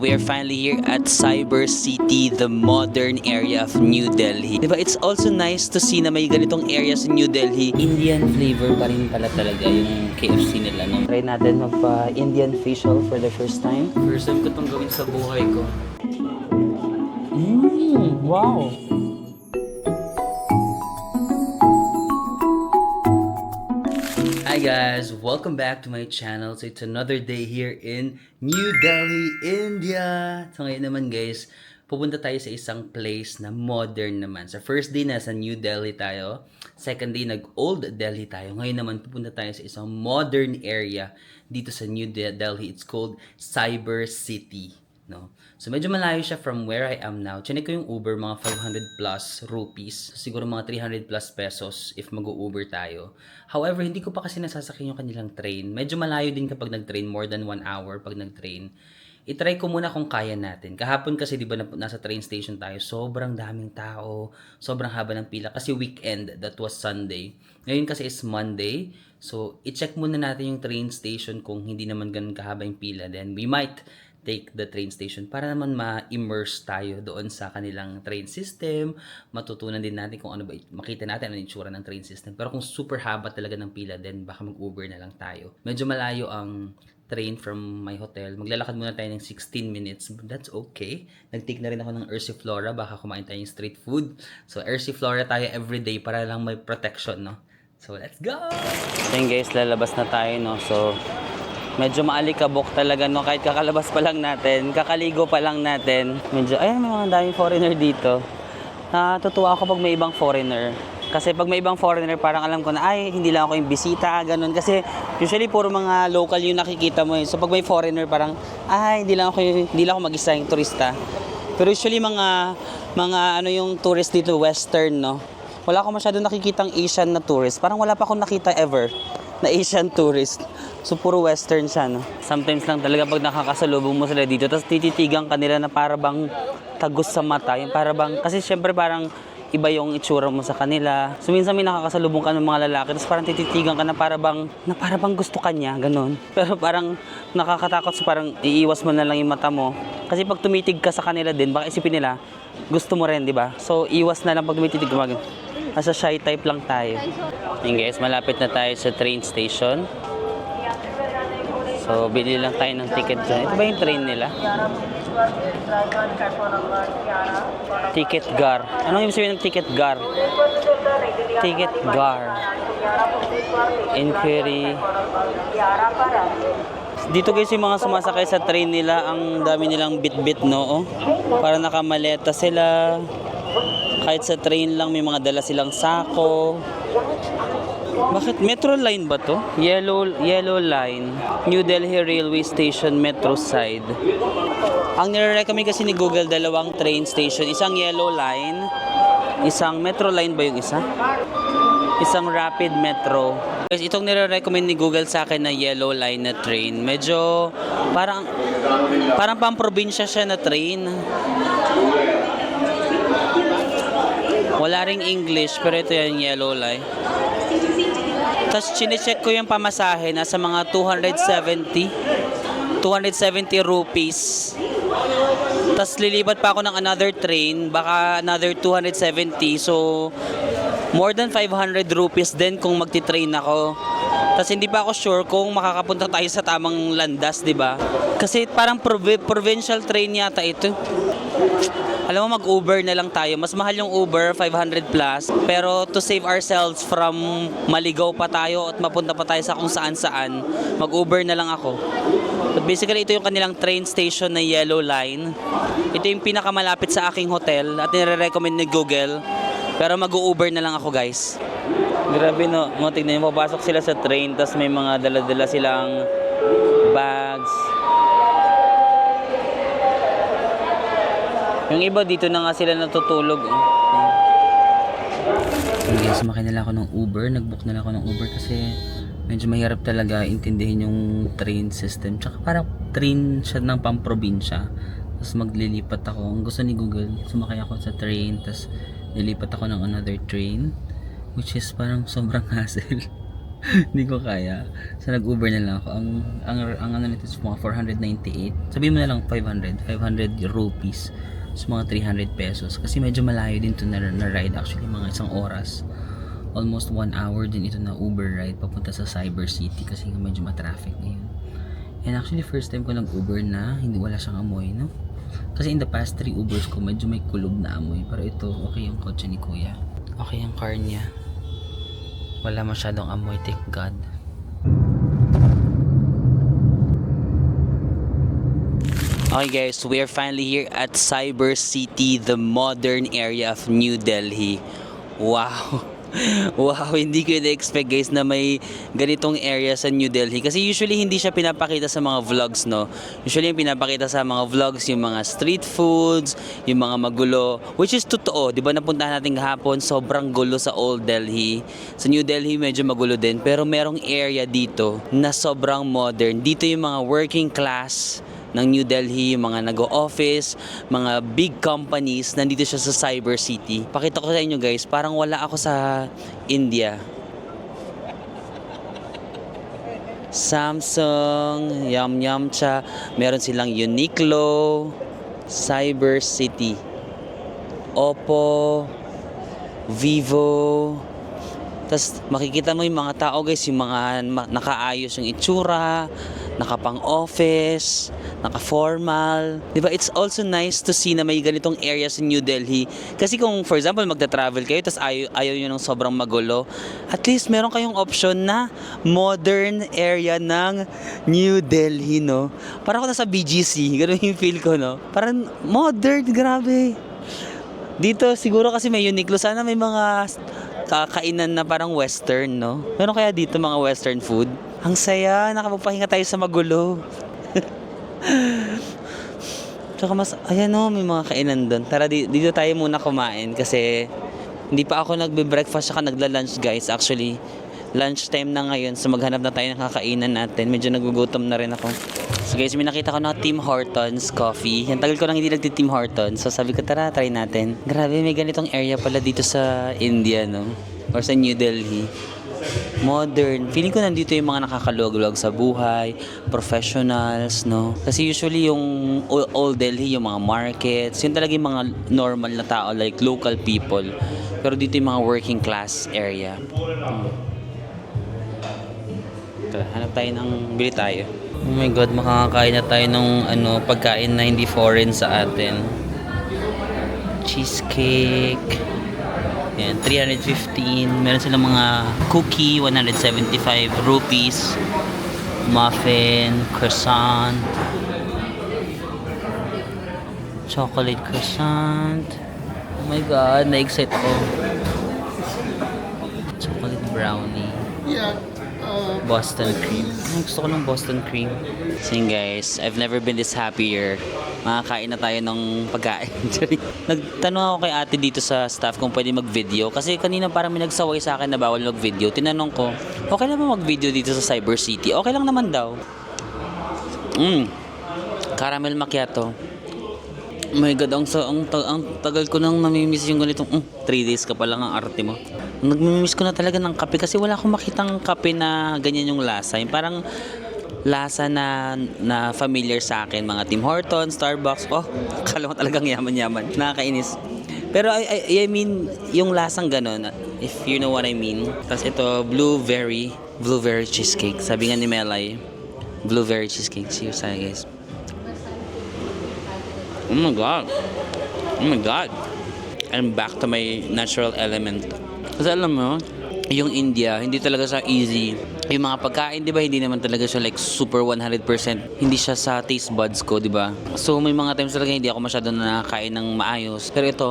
We are finally here at Cyber City, the modern area of New Delhi. Diba, it's also nice to see na may ganitong areas in New Delhi. Indian flavor pa rin pala talaga yung KFC nila, no? Try natin magpa-Indian facial for the first time. First time ko itong gawin sa buhay ko. Wow! Hi guys! Welcome back to my channel. So it's another day here in New Delhi, India. So ngayon naman guys, pupunta tayo sa isang place na modern naman. Sa first day na sa New Delhi tayo. Second day nag-Old Delhi tayo. Ngayon naman pupunta tayo sa isang modern area dito sa New Delhi. It's called Cyber City. No? So medyo malayo siya from where I am now. Chinek ko yung Uber, mga 500 plus rupees. Siguro mga 300 plus pesos if mag-Uber tayo. However, hindi ko pa kasi nasasakyan yung kanilang train. Medyo malayo din kapag nag-train, more than 1 hour pag nag-train. I-try ko muna kung kaya natin. Kahapon kasi di ba nasa train station tayo, sobrang daming tao, sobrang haba ng pila kasi weekend, that was Sunday. Ngayon kasi is Monday. So, i-check muna natin yung train station kung hindi naman ganun kahaba yung pila. Then we might take the train station para naman ma-immerse tayo doon sa kanilang train system. Matutunan din natin kung ano ba, makita natin ang itsura ng train system. Pero kung super haba talaga ng pila, then baka mag-Uber na lang tayo. Medyo malayo ang train from my hotel. Maglalakad muna tayo ng 16 minutes. But that's okay. Nag-take na rin ako ng Ersiflora. Baka kumain tayo ng street food. So Ersiflora tayo everyday para lang may protection, no? So let's go! Then guys, lalabas na tayo, no? So medyo maalikabok talaga, no? Kahit kakalabas pa lang natin, kakaligo pa lang natin. Medyo, ay, may mga daming foreigner dito. Natutuwa ako pag may ibang foreigner. Kasi pag may ibang foreigner, parang alam ko na, ay, hindi lang ako yung bisita, ganun. Kasi usually puro mga local yung nakikita mo. So pag may foreigner, parang, ay, hindi lang ako mag-isa yung turista. Pero usually mga ano yung tourist dito, western, no? Wala ako masyado nakikitang Asian na tourist. Parang wala pa akong nakita ever na Asian tourist. So, puro western siya, no? Sometimes lang talaga pag nakakasalubong mo sila dito, tapos tititigan ka nila na para bang tagos sa mata. Yung para bang, kasi syempre parang iba yung itsura mo sa kanila. So, minsan may nakakasalubong ka ng mga lalaki, tapos parang tititigan ka na para bang gusto ka niya, ganun. Pero parang nakakatakot, so parang iiwas mo na lang yung mata mo. Kasi pag tumitig ka sa kanila din, baka isipin nila, gusto mo rin, di ba? So, iwas na lang pag tumitig ka. Nasa shy type lang tayo. Yung guys, malapit na tayo sa train station. So, bili lang tayo ng ticket dyan. Ito ba yung train nila? Ticket Gar. Anong ibig sabihin ng Ticket Gar? Ticket Gar. Inquiry. Dito guys yung mga sumasakay sa train nila, ang dami nilang bit-bit, no? Oh? Para nakamaleta sila. Kahit sa train lang may mga dala silang sako. Bakit? Metro line ba to? Yellow line. New Delhi Railway Station Metro Side. Ang nire-recommend kasi ni Google, dalawang train station. Isang yellow line. Isang metro line ba yung isa? Isang rapid metro. Guys, itong nire-recommend ni Google sa akin na yellow line na train. Medyo parang pang-probinsya siya na train. Wala ring English, pero ito yung yellow line. Tapos chinecheck ko yung pamasahe, nasa mga 270 rupees. Tapos lilipat pa ako ng another train, baka another 270. So, more than 500 rupees din kung magti-train ako. Tapos hindi pa ako sure kung makakapunta tayo sa tamang landas, di ba? Kasi parang provincial train yata ito. Alam mo, mag-Uber na lang tayo. Mas mahal yung Uber, 500 plus. Pero to save ourselves from maligaw pa tayo at mapunta pa tayo sa kung saan-saan, mag-Uber na lang ako. But basically, ito yung kanilang train station na yellow line. Ito yung pinakamalapit sa aking hotel at nire-recommend ni Google. Pero mag-Uber na lang ako, guys. Grabe, no? Tignan nyo, papasok sila sa train, tapos may mga dala-dala silang bags. Yung iba dito na nga sila natutulog. Okay, sumakay na lang ako ng Uber. Nag-book na lang ako ng Uber kasi medyo mahirap talaga intindihin yung train system. Tsaka parang train siya ng pamprobinsya. Tapos maglilipat ako. Ang gusto ni Google, sumakay ako sa train. Tapos lilipat ako ng another train. Which is parang sobrang hassle. Hindi ko kaya. So nag-Uber na lang ako. Ang ano nito is mga 498. Sabihin mo na lang 500 rupees. So mga 300 pesos. Kasi medyo malayo din to na ride, actually mga isang oras. Almost 1 hour din ito na Uber ride papunta sa Cyber City kasi medyo ma-traffic ngayon. And actually first time ko nag-Uber na hindi wala siyang amoy, no? Kasi in the past 3 Ubers ko medyo may kulob na amoy. Pero ito okay yung kotse ni Kuya. Okay yung car niya. Wala masyadong amoy, thank God. Okay guys, we are finally here at Cyber City, the modern area of New Delhi. Wow! Wow, hindi ko na-expect guys na may ganitong area sa New Delhi. Kasi usually hindi siya pinapakita sa mga vlogs, no? Usually yung pinapakita sa mga vlogs, yung mga street foods, yung mga magulo. Which is totoo, di ba napuntahan natin kahapon, sobrang gulo sa Old Delhi. Sa New Delhi medyo magulo din. Pero merong area dito na sobrang modern. Dito yung mga working class ng New Delhi, yung mga nag-o-office, mga big companies, nandito siya sa Cyber City. Pakita ko sa inyo guys, parang wala ako sa India. Samsung, Yum-Yum-Cha, meron silang Uniqlo, Cyber City, Oppo, Vivo. Tapos makikita mo yung mga tao guys, yung mga nakaayos yung itsura, nakapang office, naka-formal. Diba? It's also nice to see na may ganitong areas in New Delhi. Kasi kung for example magta-travel kayo tapos ayaw nyo ng sobrang magulo, at least meron kayong option na modern area ng New Delhi, no? Parang ako nasa BGC, ganun yung feel ko, no? Parang modern, grabe. Dito siguro kasi may Uniqlo, sana may mga kakainan na parang western, no? Meron kaya dito mga western food? Ang saya, nakapagpahinga tayo sa magulo. Tsaka mas, ayan o, may mga kainan doon. Tara, dito tayo muna kumain kasi hindi pa ako nagbe-breakfast saka nagla-lunch guys. Actually, lunch time na ngayon, so maghanap na tayo ng kakainan natin. Medyo nagugutom na rin ako. So guys, may nakita ko na Tim Hortons coffee. Yan, tagal ko lang hindi nagti-Tim Hortons. So sabi ko, tara, try natin. Grabe, may ganitong area pala dito sa India, no? Or sa New Delhi. Modern. Feeling ko nandito yung mga nakakaluwag-luwag sa buhay, professionals, no? Kasi usually yung Old Delhi, yung mga markets, yun talaga yung mga normal na tao, like local people. Pero dito yung mga working class area. Tara, hanap tayo bili tayo. Oh my God, makakakain na tayo ng pagkain na hindi foreign sa atin. Cheesecake. Yan, 315. Meron silang mga cookie, 175 rupees. Muffin, croissant. Chocolate croissant. Oh my God, na-excite ako. Chocolate brownie. Yeah. Boston cream. Gusto ko ng Boston cream. So yun guys, I've never been this happier. Makakain na tayo ng pagkain. Nagtanong ako kay ate dito sa staff kung pwede mag-video. Kasi kanina parang may nagsaway sa akin na bawal mag-video. Tinanong ko, okay lang ba mag-video dito sa Cyber City? Okay lang naman daw. Caramel macchiato. Oh my God, ang tagal ko nang namimiss yung ganitong 3 days ka pa lang ang arte mo. Nagmimiss ko na talaga ng kape kasi wala akong makitang kape na ganyan yung lasa. Yung parang lasa na familiar sa akin. Mga Tim Hortons, Starbucks. Oh, akala mo talagang yaman-yaman. Nakakainis. Pero I mean, yung lasang ganun, if you know what I mean. Tapos ito, blueberry cheesecake. Sabi nga ni Melay, blueberry cheesecake. See you sa guys. Oh my God. Oh my God. I'm back to my natural element. Kasi alam mo, yung India, hindi talaga siya easy. Yung mga pagkain, di ba, hindi naman talaga siya like super 100%. Hindi siya sa taste buds ko, di ba? So, may mga times talaga hindi ako masyado nakakain ng maayos. Pero ito,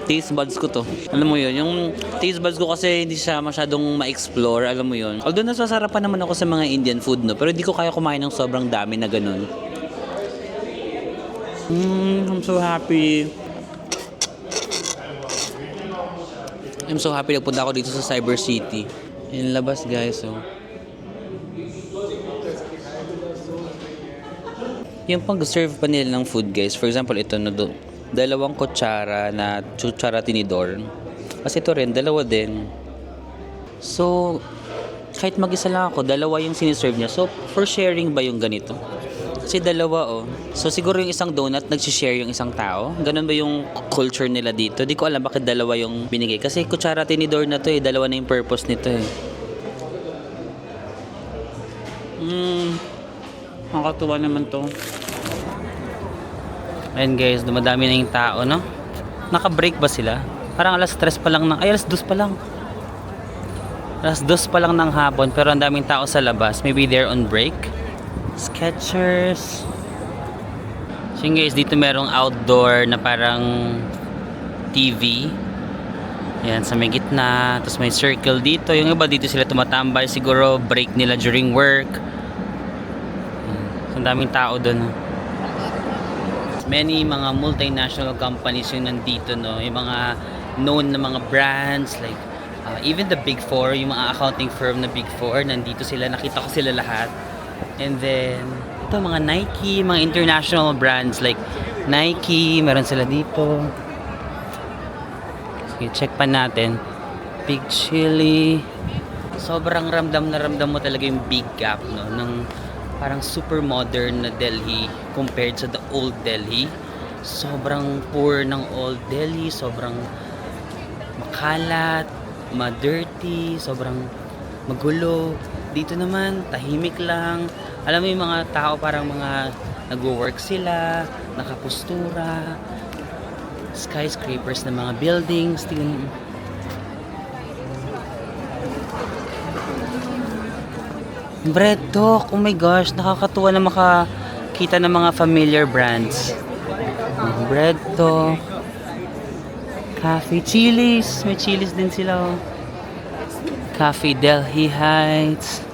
taste buds ko to. Alam mo yun, yung taste buds ko kasi hindi siya masyadong ma-explore, alam mo yun. Although nasasarapan naman ako sa mga Indian food, no? Pero hindi ko kaya kumain ng sobrang dami na ganun. I'm so happy. I'm so happy nagpunta ako dito sa Cyber City. Yung labas guys, oh. Yung pag-serve pa nila ng food guys, for example ito na dalawang kutsara na kutsara tinidor. Kasi ito rin, dalawa din. So, kahit mag-isa lang ako, dalawa yung siniserve niya. So, for sharing ba yung ganito? Kasi dalawa, oh. So, siguro yung isang donut, nagsishare yung isang tao. Ganun ba yung culture nila dito? Di ko alam bakit dalawa yung binigay. Kasi kutsara tinidor na to eh. Dalawa na yung purpose nito eh. Nakakatuwa naman to. Ayan guys, dumadami na yung tao, no? Naka-break ba sila? Parang alas 3 pa lang ay alas 2 pa lang. Alas 2 pa lang ng hapon, pero ang daming tao sa labas. Maybe they're on break. Skechers. So yun guys, dito merong outdoor na parang TV. Ayan, sa may gitna. Tapos may circle dito. Yung iba dito sila tumatambay. Siguro break nila during work. So, ang daming tao doon. Many mga multinational companies yung nandito, no? Yung mga known na mga brands like even the Big Four, yung mga accounting firm na Big Four, nandito sila, nakita ko sila lahat. And then ito mga Nike, mga international brands like Nike, meron sila dito. Sige, check pa natin. Big Chili. Sobrang ramdam na ramdam mo talaga yung big gap, no, ng parang super modern na Delhi compared sa the old Delhi. Sobrang poor ng old Delhi, sobrang makalat, ma-dirty, sobrang magulo. Dito naman, tahimik lang. Alam mo yung mga tao parang mga nag-work sila, nakapustura, skyscrapers na mga buildings. Tingnan. Bread Talk, oh my gosh, nakakatuwa na makakita ng mga familiar brands. Bread Talk, Cafe Chili's, may Chili's din sila. Oh. Cafe Delhi Heights.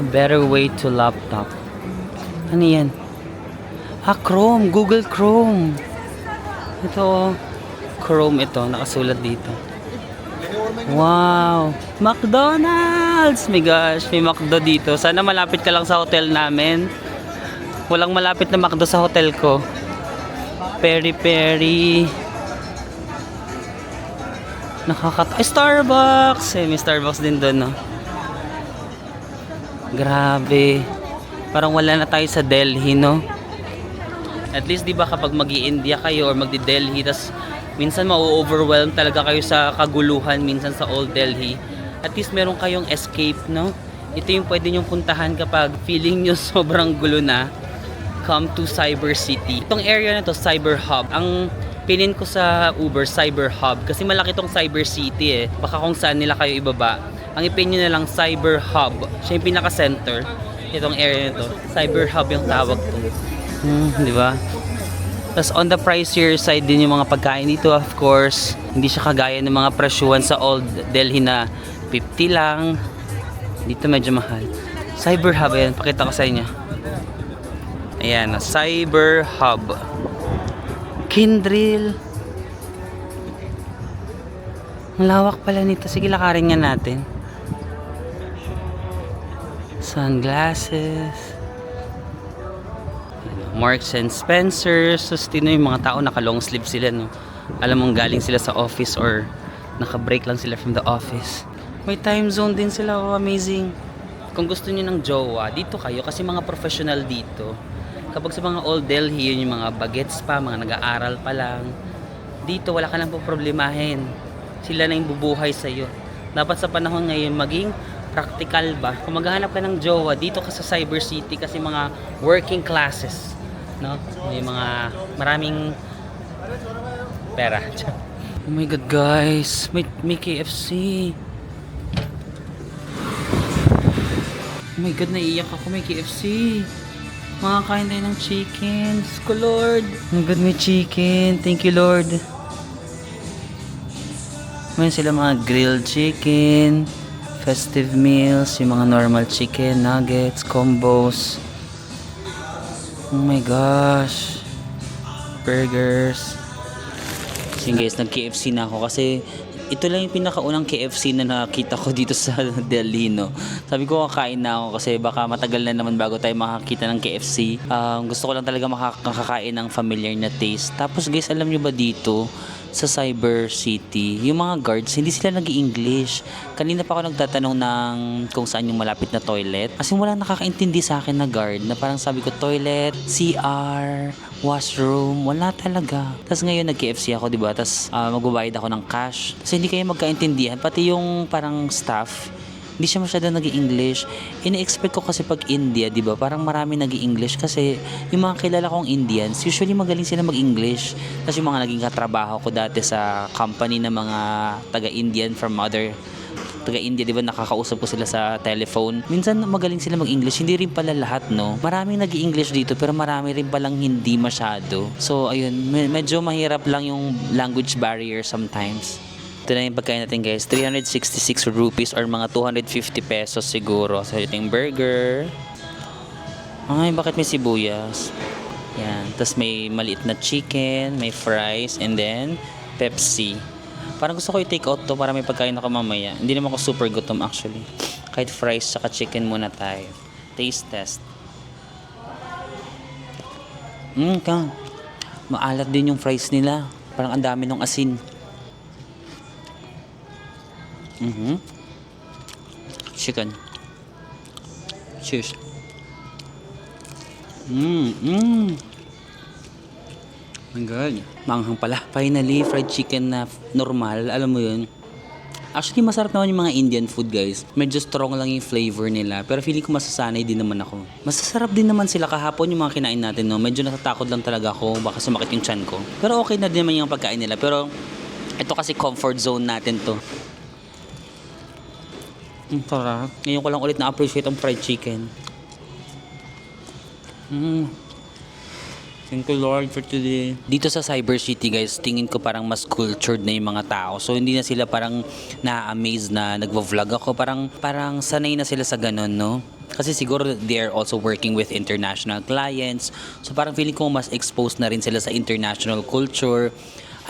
A better way to laptop. Ano yan? Chrome, Google Chrome. Ito, Chrome ito, nakasulat dito. Wow! McDonald's! My gosh, may McDo dito. Sana malapit ka lang sa hotel namin. Walang malapit na McDo sa hotel ko. Peri Peri. Starbucks! May Starbucks din doon, no? Grabe. Parang wala na tayo sa Delhi, no? At least, di ba, kapag mag-i-India kayo or magdi-Delhi, tas minsan ma-overwhelm talaga kayo sa kaguluhan minsan sa Old Delhi. At least meron kayong escape, no? Ito yung pwede nyong puntahan kapag feeling nyo sobrang gulo na. Come to Cyber City. Itong area na to, Cyber Hub. Ang pinin ko sa Uber, Cyber Hub. Kasi malaki tong Cyber City eh. Baka kung saan nila kayo ibaba. Ang ipin nyo na lang, Cyber Hub. Siya yung pinaka-center. Itong area na to. Cyber Hub yung tawag to. Di ba? Tapos on the pricier side din yung mga pagkain dito, of course. Hindi siya kagaya ng mga presyuhan sa Old Delhi na 50 lang. Dito medyo mahal. Cyber Hub, ayan, pakita ko sa inyo. Ayan, Cyber Hub. Kindrill. Ang lawak pala nito. Sige, lakarin nga natin. Sunglasses. Marks and Spencer. So, yung mga tao naka long sleeve sila, no? Alam mong galing sila sa office or naka-break lang sila from the office. May time zone din sila. Oh, amazing. Kung gusto niyo ng jowa, dito kayo kasi mga professional dito. Kapag sa mga Old Delhi, yun yung mga bagets pa, mga nag-aaral pa lang. Dito, wala ka nang problemahin. Sila na yung bubuhay sa'yo. Dapat sa panahon ngayon, maging practical ba? Kung maghahanap ka ng jowa, dito ka sa Cyber City kasi mga working classes. No? May mga maraming pera. Oh my god guys, may KFC. Oh my god, naiiyak ako, may KFC. Makakain tayo ng chicken. Ko Lord. Oh my god, may chicken. Thank you Lord. May sila mga grilled chicken, festive meals, yung mga normal chicken, nuggets, combos. Oh my gosh. Burgers. Kasi guys, nag-KFC na ako kasi Ito lang yung pinakaunang KFC na nakita ko dito sa Delhi, no. Sabi ko kakain na ako kasi baka matagal na naman bago tayo makakita ng KFC. Gusto ko lang talaga makakain ng familiar na taste. Tapos guys, alam nyo ba dito sa Cyber City, yung mga guards, hindi sila nag-i-English. Kanina pa ako nagtatanong ng kung saan yung malapit na toilet. Kasi walang nakakaintindi sa akin na guard na parang sabi ko, toilet, CR, washroom, wala talaga. Tapos ngayon nag-KFC ako, diba? Tapos magbabayad ako ng cash. Kasi hindi kayo magkaintindihan. Pati yung parang staff, hindi siya masyadong nag-i-English. Ina-expect ko kasi pag India, di ba? Parang marami nag-i-English kasi yung mga kilala kong Indians, usually magaling sila mag-English. Kasi yung mga naging katrabaho ko dati sa company na mga taga-Indian from other taga-India, di ba, nakakausap ko sila sa telephone. Minsan magaling sila mag-English, hindi rin pala lahat, no? Maraming nag-i-English dito, pero marami rin palang hindi masyado. So, ayun, medyo mahirap lang yung language barrier sometimes. Ito na yung pagkain natin guys, 366 rupees or mga 250 pesos siguro. So ito yung burger. Ay, bakit may sibuyas? Yan, tapos may maliit na chicken, may fries, and then Pepsi. Parang gusto ko i-take out to para may pagkain ako mamaya. Hindi naman ako super gutom actually. Kahit fries saka chicken muna tayo. Taste test. Maalat din yung fries nila. Parang ang dami ng asin. Chicken. Cheers. My God. Manghang pala. Finally, fried chicken na normal. Alam mo yun. Actually, masarap naman yung mga Indian food, guys. Medyo strong lang yung flavor nila. Pero feeling ko masasanay din naman ako. Masasarap din naman sila kahapon yung mga kinain natin, no? Medyo natatakot lang talaga ako. Baka sumakit yung tiyan ko. Pero okay na din naman yung pagkain nila. Pero ito kasi comfort zone natin to. Sarap. Ngayon ko lang ulit na-appreciate ang fried chicken. Thank you Lord for today. Dito sa Cyber City guys, tingin ko parang mas cultured na yung mga tao. So hindi na sila parang na-amaze na nagvo-vlog ako. Parang sanay na sila sa ganun, no? Kasi siguro they're also working with international clients. So parang feeling ko mas exposed na rin sila sa international culture.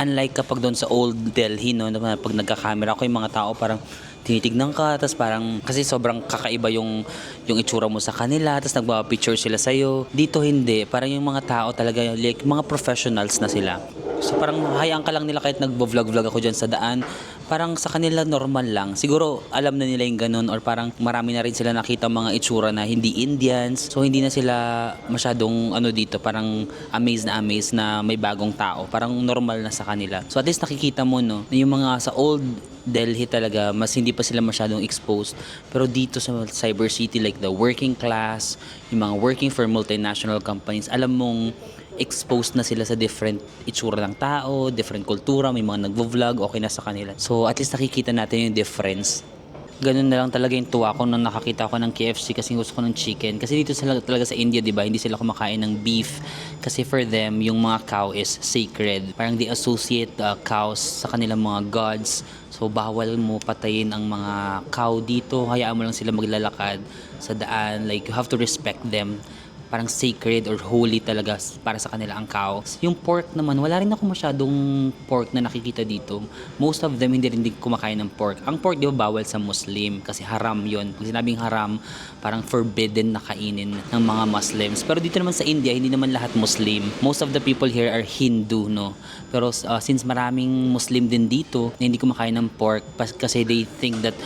Unlike kapag doon sa old Delhi, no, pag nagka-camera ko yung mga tao parang tinitignan ka, tapos parang kasi sobrang kakaiba yung itsura mo sa kanila, tapos nagpa-picture sila sa'yo. Dito hindi, parang yung mga tao talaga, like mga professionals na sila. So parang hayaan ka lang nila kahit nagbo-vlog ako dyan sa daan. Parang sa kanila normal lang. Siguro alam na nila yung ganun or parang marami na rin sila nakita mga itsura na hindi Indians. So hindi na sila masyadong dito, parang amazed na may bagong tao. Parang normal na sa kanila. So at least nakikita mo, no, na yung mga sa old Delhi talaga, mas hindi pa sila masyadong exposed. Pero dito sa Cyber City, like the working class, yung mga working for multinational companies, alam mong exposed na sila sa different itsura ng tao, different kultura, may mga nagvo-vlog, okay na sa kanila. So at least nakikita natin yung difference. Ganun na lang talaga yung tuwa ko nung nakakita ko ng KFC kasi gusto ko ng chicken. Kasi dito sila talaga sa India, di ba, hindi sila kumakain ng beef. Kasi for them, yung mga cow is sacred. Parang they associate cows sa kanilang mga gods. So bawal mo patayin ang mga cow dito. Hayaan mo lang sila maglalakad sa daan. Like you have to respect them. Parang sacred or holy talaga para sa kanila ang cow. Yung pork naman, wala rin ako masyadong pork na nakikita dito. Most of them hindi rin kumakain ng pork. Ang pork di ba bawal sa Muslim kasi haram yon. Pag sinabing haram, parang forbidden na kainin ng mga Muslims. Pero dito naman sa India, hindi naman lahat Muslim. Most of the people here are Hindu, no? Pero since maraming Muslim din dito na hindi kumakain ng pork kasi they think that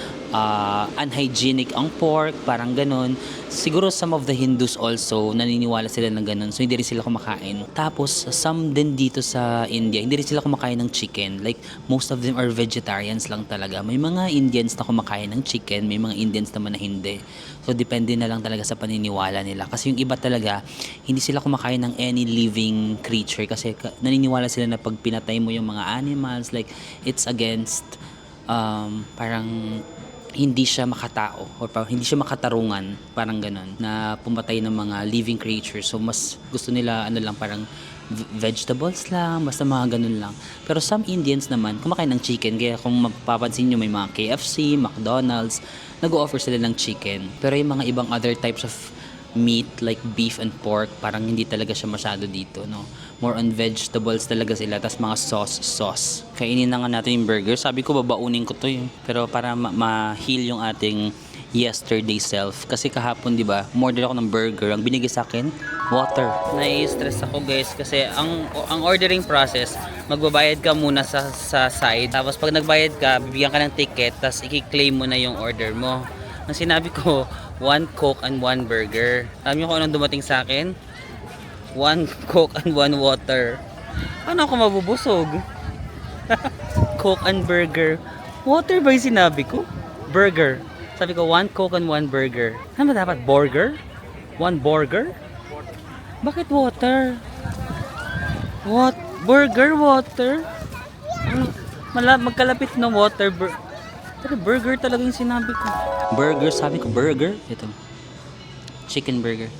unhygienic ang pork, parang ganun. Siguro some of the Hindus also naniniwala sila ng ganun, so hindi rin sila kumakain. Tapos some din dito sa India, hindi rin sila kumakain ng chicken. Like most of them are vegetarians lang talaga. May mga Indians na kumakain ng chicken, may mga Indians naman na hindi. So depende na lang talaga sa paniniwala nila. Kasi yung iba talaga, hindi sila kumakain ng any living creature kasi naniniwala sila na pag pinatay mo yung mga animals, like it's against parang hindi siya makatao or parang hindi siya makatarungan, parang ganun, na pumatay ng mga living creatures. So mas gusto nila lang parang vegetables lang, basta mga ganun lang. Pero some Indians naman kumakain ng chicken, kaya kung mapapansin nyo may mga KFC, McDonald's, nag-o-offer sila ng chicken. Pero yung mga ibang other types of meat like beef and pork. Parang hindi talaga siya masyado dito, no? More on vegetables talaga sila, tas mga sauce. Kainin na nga natin yung burger. Sabi ko babaunin ko to yun. Pero para ma-heal yung ating yesterday self. Kasi kahapon, di ba, order ako ng burger. Ang binigay sa akin, water. Nai-stress ako guys kasi ang ordering process, magbabayad ka muna sa side. Tapos pag nagbayad ka, bibigyan ka ng ticket, tapos i-claim mo na yung order mo. Ang sinabi ko, 1 Coke and 1 burger. Alam niyo kung anong dumating sa akin? 1 Coke and 1 water. Ano ako mabubusog? Coke and burger. Water ba yung sinabi ko? Burger. Sabi ko, 1 Coke and 1 burger. Ano ba dapat? Burger? 1 burger? Bakit water? What? Burger, water? Magkalapit na water. Pero burger talaga yung sinabi ko. Burger, sabi ko, burger? Ito. Chicken burger.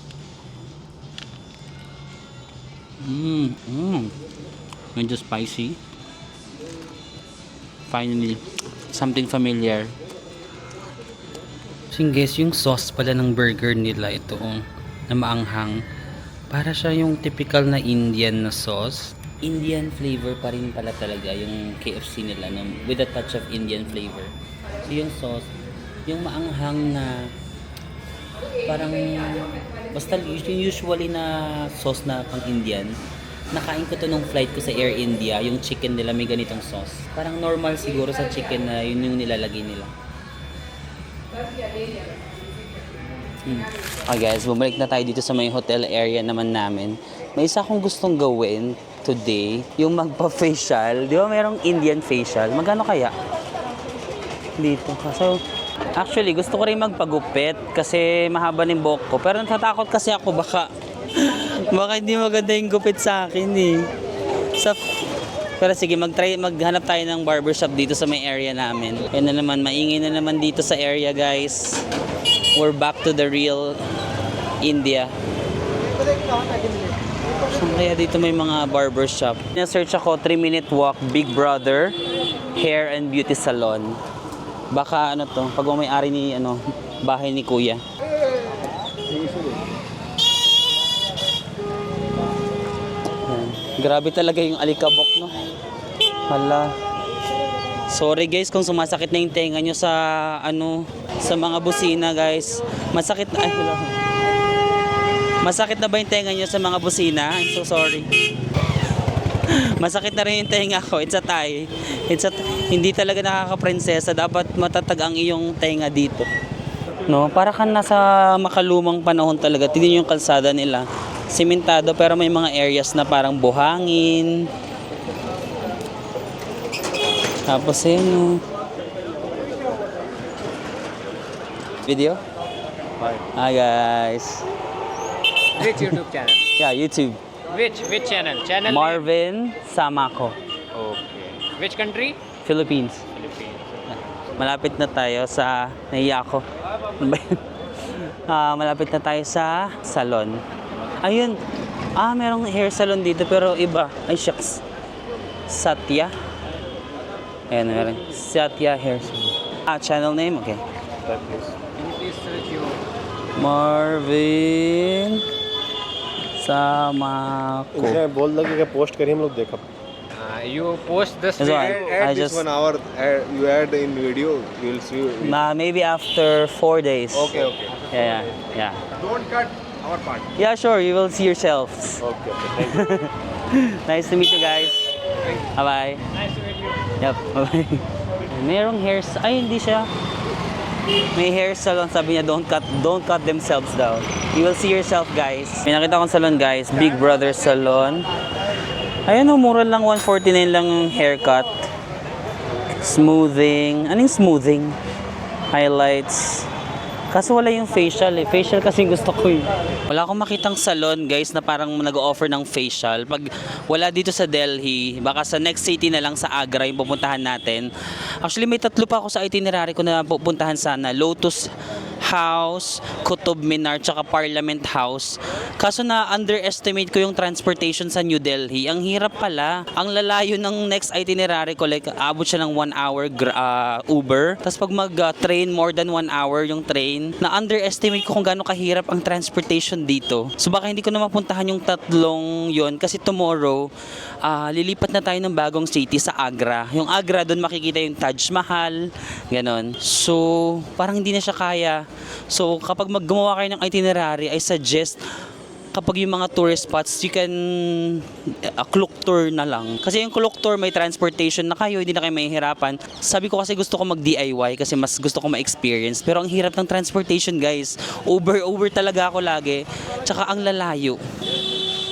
Medyo spicy. Finally, something familiar. So guys, yung sauce pala ng burger nila ito na maanghang. Para siya yung typical na Indian na sauce. Indian flavor pa rin pala talaga yung KFC nila no? With a touch of Indian flavor. So yung sauce, yung maanghang na parang basta usually na sauce na pang Indian. Nakain ko to nung flight ko sa Air India, yung chicken nila may ganitong sauce. Parang normal siguro sa chicken na yun yung nilalagay nila. Okay guys, bumalik na tayo dito sa may hotel area naman namin. May isa akong gustong gawin today, yung magpa-facial. Di ba mayroong Indian facial? Magkano kaya? Dito. So, actually, gusto ko rin magpagupit kasi mahaba ng buhok ko. Pero natatakot kasi ako baka hindi maganda yung gupit sa akin eh. Pero sige, maghanap tayo ng barbershop dito sa may area namin. Yan na naman, maingay na naman dito sa area guys. We're back to the real India. Saan kaya dito may mga barbershop? Na-search ako, 3-minute walk, Big Brother, Hair and Beauty Salon. Baka ano to, pag may-ari ni bahay ni Kuya. Grabe talaga yung alikabok, no? Hala. Sorry guys kung sumasakit na yung tenga nyo sa sa mga busina guys. Masakit na Masakit na ba yung tenga nyo sa mga busina? I'm so sorry. Masakit na rin yung tenga ko. It's a tie. Hindi talaga nakaka-prinsesa. Dapat matatag ang iyong tenga dito. No, para kang nasa makalumang panahon talaga. Tingnan yung kalsada nila. Simentado pero may mga areas na parang buhangin. Tapos yun. Video? Hi guys. Which YouTube channel? Yeah, YouTube. Which channel? Channel Marvin Samako. Okay. Which country? Philippines. Philippines. Malapit na tayo sa nahiya ko. Ano ba yun? Malapit na tayo sa salon. Ayun. Merong hair salon dito pero iba. Ay, shucks. Satya. Ayan, meron. Satya Hair Salon. Channel name? Okay. Can you please search your... Marvin Samako. इसे बोल लगे कि पोस्ट करिए हम लोग देखा You post this That's why. video. I add this just- 1 hour you add in video you will see Maybe after 4 days. okay Yeah. don't cut our part Yeah, sure. You will see yourselves. okay thank you Nice to meet you guys. Bye-bye. Nice to meet you. Yep, bye-bye. Merong hair... Ay, hindi siya. May hair salon. Sabi niya, don't cut themselves daw. You will see yourself, guys. May nakita akong salon, guys. Big Brother Salon. Ayun, mura lang. 149 lang yung haircut. Smoothing. Anong smoothing? Highlights. Kaso wala yung facial eh. Facial kasi gusto ko eh. Wala akong makitang salon guys na parang nag-offer ng facial. Pag wala dito sa Delhi, baka sa next city na lang sa Agra yung pupuntahan natin. Actually may 3 pa ako sa itinerary ko na pupuntahan sana. Lotus House, Qutub Minar, tsaka Parliament House. Kaso na underestimate ko yung transportation sa New Delhi. Ang hirap pala. Ang lalayo ng next itinerary ko, like abot siya ng 1 hour Uber. Tapos pag mag-train, more than 1 hour yung train, na underestimate ko kung gaano kahirap ang transportation dito. So baka hindi ko na mapuntahan yung tatlong yon kasi tomorrow, lilipat na tayo ng bagong city sa Agra. Yung Agra, doon makikita yung Taj Mahal, ganon. So, parang hindi na siya kaya. So, kapag gumawa kayo ng itinerary, I suggest kapag yung mga tourist spots, you can Klook tour na lang. Kasi yung Klook tour, may transportation na kayo, hindi na kayo mahihirapan. Sabi ko kasi gusto ko mag-DIY kasi mas gusto ko ma-experience. Pero ang hirap ng transportation, guys. Over talaga ako lagi. Tsaka ang lalayo.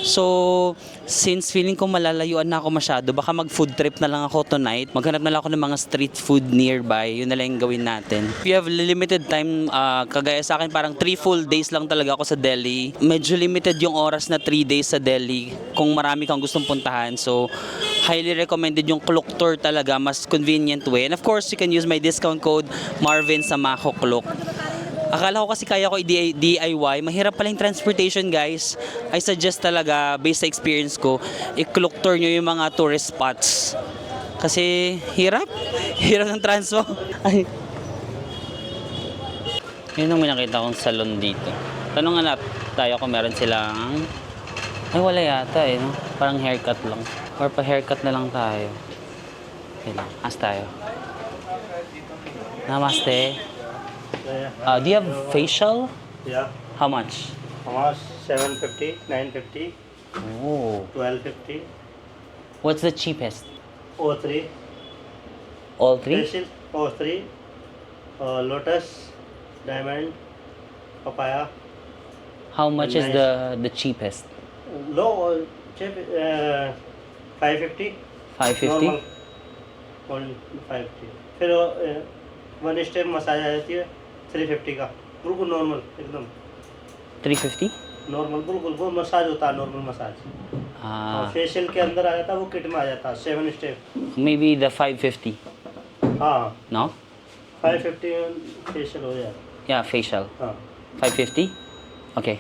So, since feeling ko malalayuan na ako masyado, baka mag-food trip na lang ako tonight. Maghanap na lang ako ng mga street food nearby. Yun na lang yung gawin natin. If you have limited time, kagaya sa akin, parang 3 full days lang talaga ako sa Delhi. Medyo limited yung oras na 3 days sa Delhi kung marami kang gustong puntahan. So, highly recommended yung Klook tour talaga, mas convenient way. And of course, you can use my discount code Marvin sa Mako Klook. Akala ko kasi kaya ko i-DIY. Mahirap pala yung transportation, guys. I suggest talaga, based sa experience ko, i-Klook tour nyo yung mga tourist spots. Kasi hirap. Hirap ng transpo. Ay. Yun ang may nakita kong salon dito. Tanong nga tayo kung meron silang... Ay, wala yata eh. No? Parang haircut lang. Or pa-haircut na lang tayo. Okay lang. As tayo. Namaste. Do you have facial? Yeah. How much? How much? 750, 950, Oh. 1250, What's the cheapest? O3, All three? facial, O3, lotus, diamond, papaya. How much is Nice. the cheapest? Low, cheap, 550. 550? Normal, 550. फिर one step massage आ जाती है 350 का, बिल्कुल नॉर्मल एकदम 350? नॉर्मल, बिल्कुल वो मसाज होता है नॉर्मल मसाज. और फेशियल के अंदर आ जाता है वो किट में आ जाता है 7 स्टेप. Maybe the 550. हाँ, No? 550 फेशियल हो जाता है. Yeah, facial. हाँ. 550? Okay.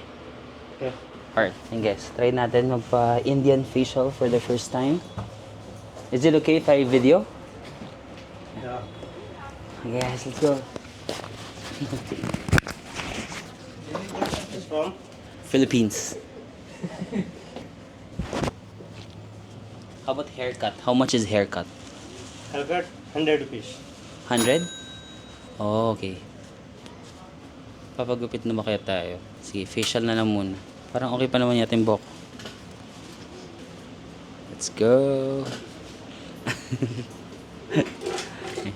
Okay. Alright, and guys, try natin magpa-Indian facial for the first time. Is it okay if I video? Yeah. Okay, guys, let's go. It's from Philippines. How about haircut? How much is haircut? haircut 100 rupees. 100? Oh, okay. Papagupit na ba kaya tayo? Sige, facial na lang muna. Parang okay pa naman yata yung buhok. Let's go.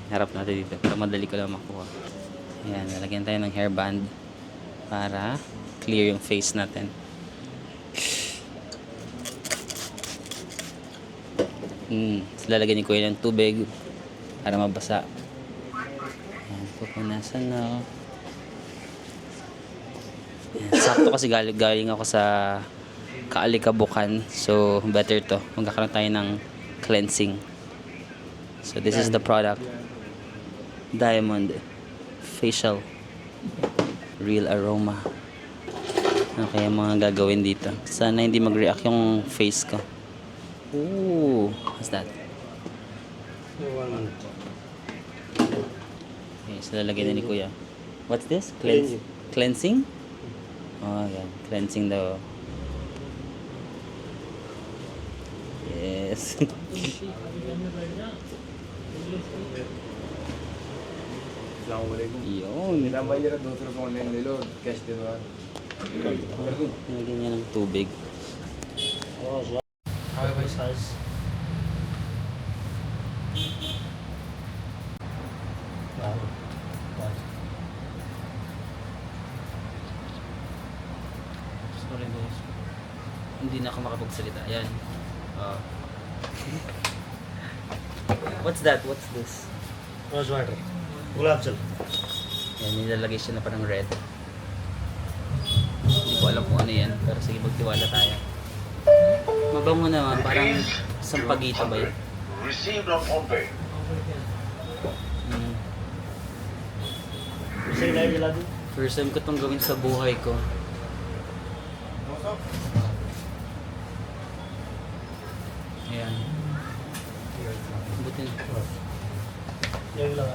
Harap natin dito para madali ko lang makuha. Ayan, lalagyan tayo ng hairband para clear yung face natin. So, lalagyan ni Kuya ng tubig para mabasa. Ayan, pupunasan na ako. Ayan, sakto kasi galing ako sa Kaalikabukan. So, better to. Magkakaroon tayo ng cleansing. So, this is the product. Diamond Facial. Real aroma. Okay, ang mga gagawin dito. Sana hindi mag-react yung face ko. Ooh, what's that? Okay, so lalagyan na ni Kuya. What's this? Cleansing. Cleansing? Oh, yeah. Cleansing daw. Yes. Yun. भाई जरा 200 रुपये ऑनलाइन ले लो कैश दे दो. Nilagyan niya ng tubig. size. Sorry guys. Hindi na ako makapagsalita. Yan. What's that? What's this? Rose water. Gulab jal. Yan, nilalagay siya na parang red. Hindi ko alam kung ano yan. Pero sige, magtiwala tayo. Mabango naman. Parang sampagita ba yun? Received on PhonePe. उसे लाइट जला दूं. First time ko itong gawin sa buhay ko. Ayan. Buti na. Yan lang.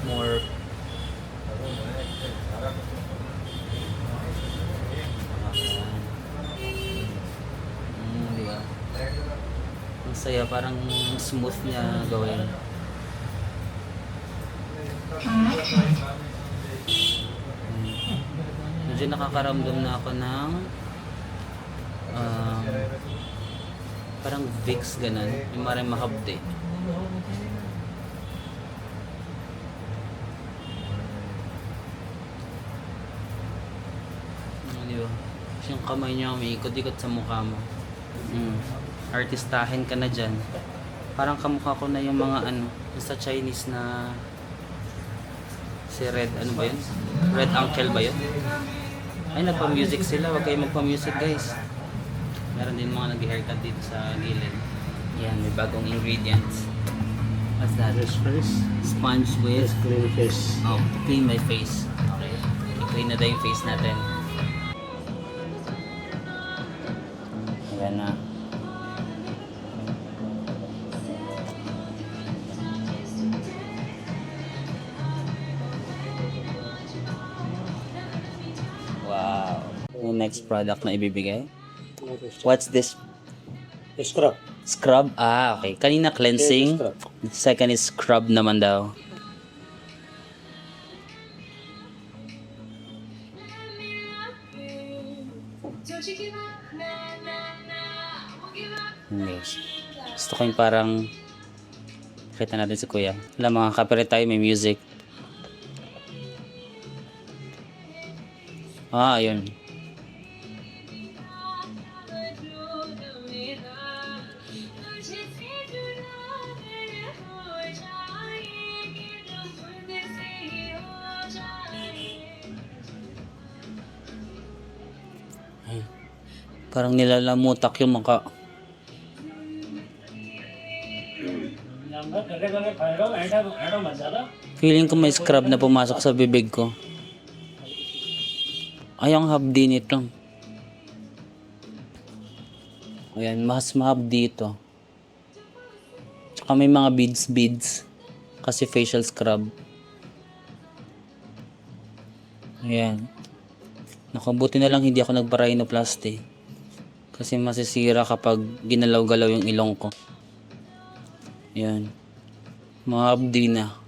More. Di ba? Ang saya, parang smooth niya gawin. Medyo nakakaramdam na ako ng parang Vicks ganun, yung maraming mahabdi. Di ba? Yung kamay niya umiikot-ikot sa mukha mo. Artistahin ka na dyan. Parang kamukha ko na yung mga sa Chinese na si Red, ano ba yun? Red Uncle ba yun? Ay, nagpa-music sila. Huwag kayo magpa-music, guys. Meron din mga nag-haircut dito sa gilid. Yan, may bagong ingredients. What's that? Sponge with Clean face. oh, clean my face. Okay. I-clean na daw yung face natin. Ayan na. Wow. Yung next product na ibibigay? What's this? Scrub. Scrub? Ah, okay. Kanina cleansing. Scrub. Second is scrub naman daw. Yes. Gusto ko yung parang kita natin si Kuya. Alam, mga copyright tayo, may music. Ah, ayun. Ay, parang nilalamutak yung mukha. Feeling ko may scrub na pumasok sa bibig ko. Ay, ang habdi nito. Ayan, mas mahabdi ito. Tsaka may mga beads. Kasi facial scrub. Ayan. Nakabuti na lang hindi ako nagpa-rhinoplasty. Kasi masisira kapag ginalaw-galaw yung ilong ko. Ayan. Mahabdi na.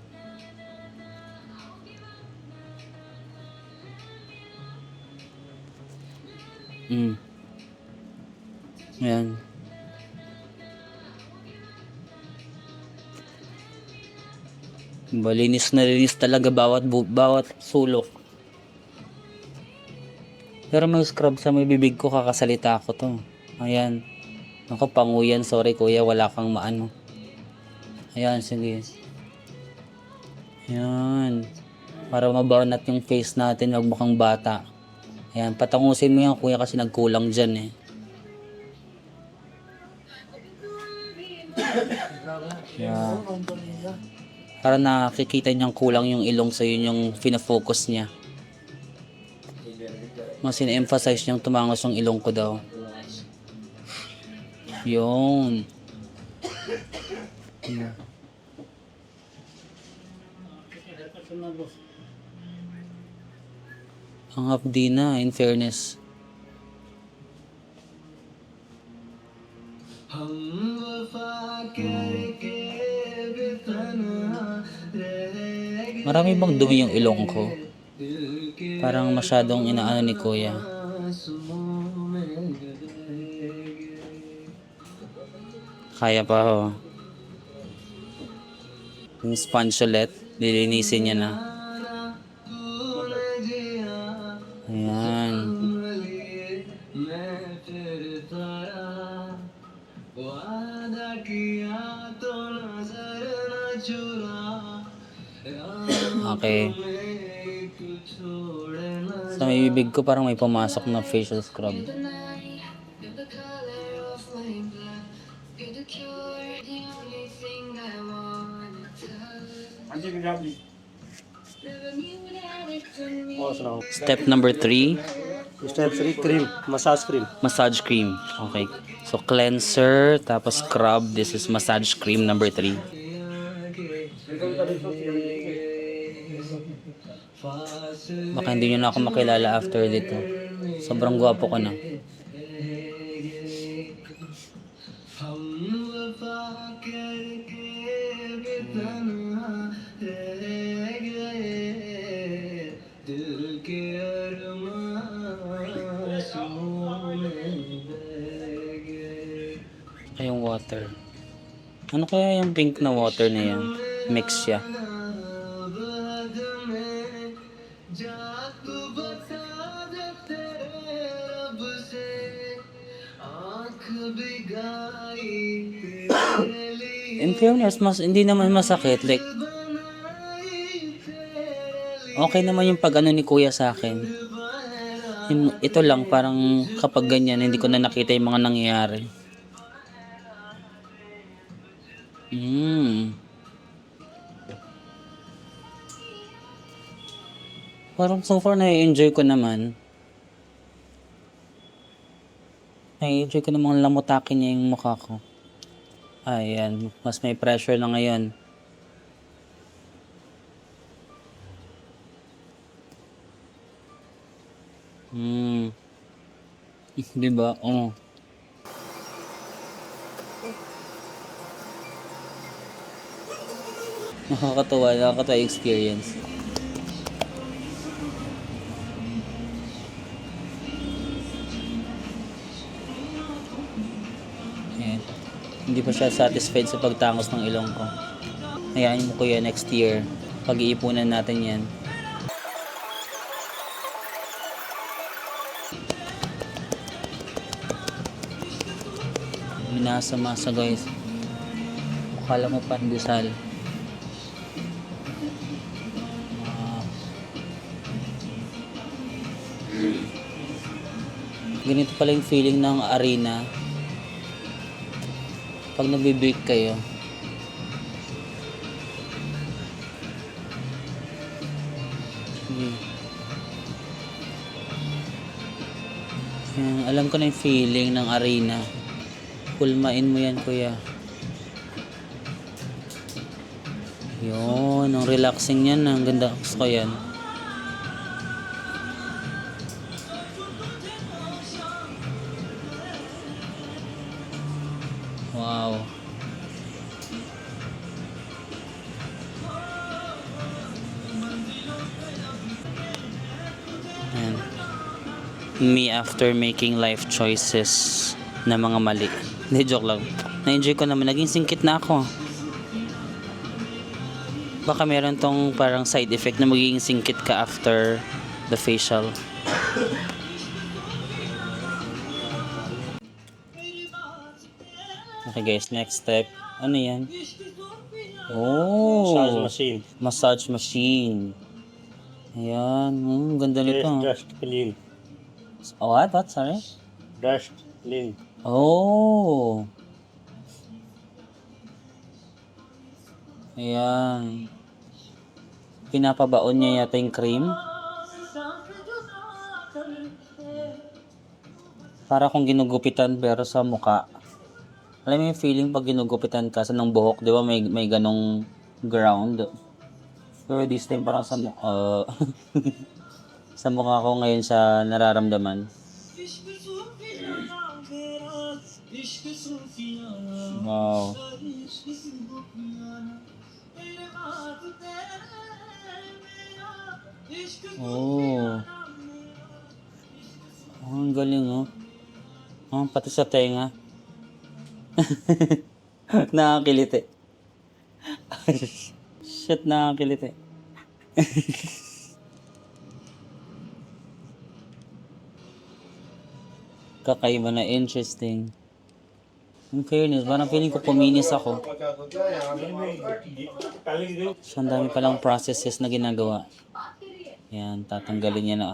Ayan. Linis na linis talaga bawat sulok. Pero may scrub sa may bibig ko, kakasalita ko to. Ayan. Ako, panguyan. Sorry kuya, wala kang maano. Ayan, sige. Ayan. Para mabanat yung face natin, wag mukhang bata. Ayan, patangusin mo yan kuya kasi nagkulang dyan eh. Yeah. Para nakikita niyang kulang yung ilong sa yun yung fina-focus niya. Mas ina-emphasize niyang tumangos yung ilong ko daw. Yun. Yeah. Ang hapdi na, in fairness. Marami bang dumi yung ilong ko? Parang masyadong inaano ni Kuya. Kaya pa ho. Yung sponge ulit, lilinisin niya na. Ayan. Okay. Sa may bibig ko parang may pumasok na facial scrub. और सुनाओ। Step number 3, स्टेप 3 cream, massage cream. massage cream. Okay. So, cleanser, tapos scrub. This is massage cream number 3. Baka hindi nyo na ako makilala after dito. Sobrang gwapo ko na. Ay, yung water. Ano kaya yung pink na water na yan? Mix siya. In fairness, hindi naman masakit. Like, okay naman yung pag-ano ni kuya sa akin. Ito lang, parang kapag ganyan, hindi ko na nakita yung mga nangyayari. Parang so far na-enjoy ko naman. Na-enjoy ko namang lamutakin niya yung mukha ko. Ayan, mas may pressure na ngayon. Diba? Oo. Nakakatawa experience. Ayan. Hindi pa siya satisfied sa pagtangos ng ilong ko. Hayaan mo kuya next year. Pag-iipunan natin yan. Minasa-masa guys. Akala mo pandesal. Ganito pala yung feeling ng arena pag nagbe-bake kayo. Yan, alam ko na yung feeling ng arena. Kulmain mo yan kuya. Yun, ang relaxing yan. Ang ganda. Gusto ko yan. Wow. Ayan. Me after making life choices na mga mali. Hindi, joke lang. Na-enjoy ko naman. Naging singkit na ako. Baka meron tong parang side effect na magiging singkit ka after the facial. Okay guys, next step. Ano yan? Oh! Massage machine. Massage machine. Ayan. Ganda nito. Dust clean, Oh, what? Sorry? Dust clean. Oh! Ayan. Pinapabaon niya yata yung cream. Para kung ginugupitan pero sa muka. Alam mo yung feeling pag ginugupitan ka sa ng buhok, di ba may ganong ground. Pero this time parang sa mukha. Sa mukha ko ngayon sa nararamdaman. Wow. Oh. Oh, ang galing oh. Oh, pati sa tenga. Nakakiliti. Shit, nakakiliti. Kakaiba na, interesting. In fairness, parang feeling ko puminis ako. So, ang dami palang processes na ginagawa. Yan, tatanggalin niya na.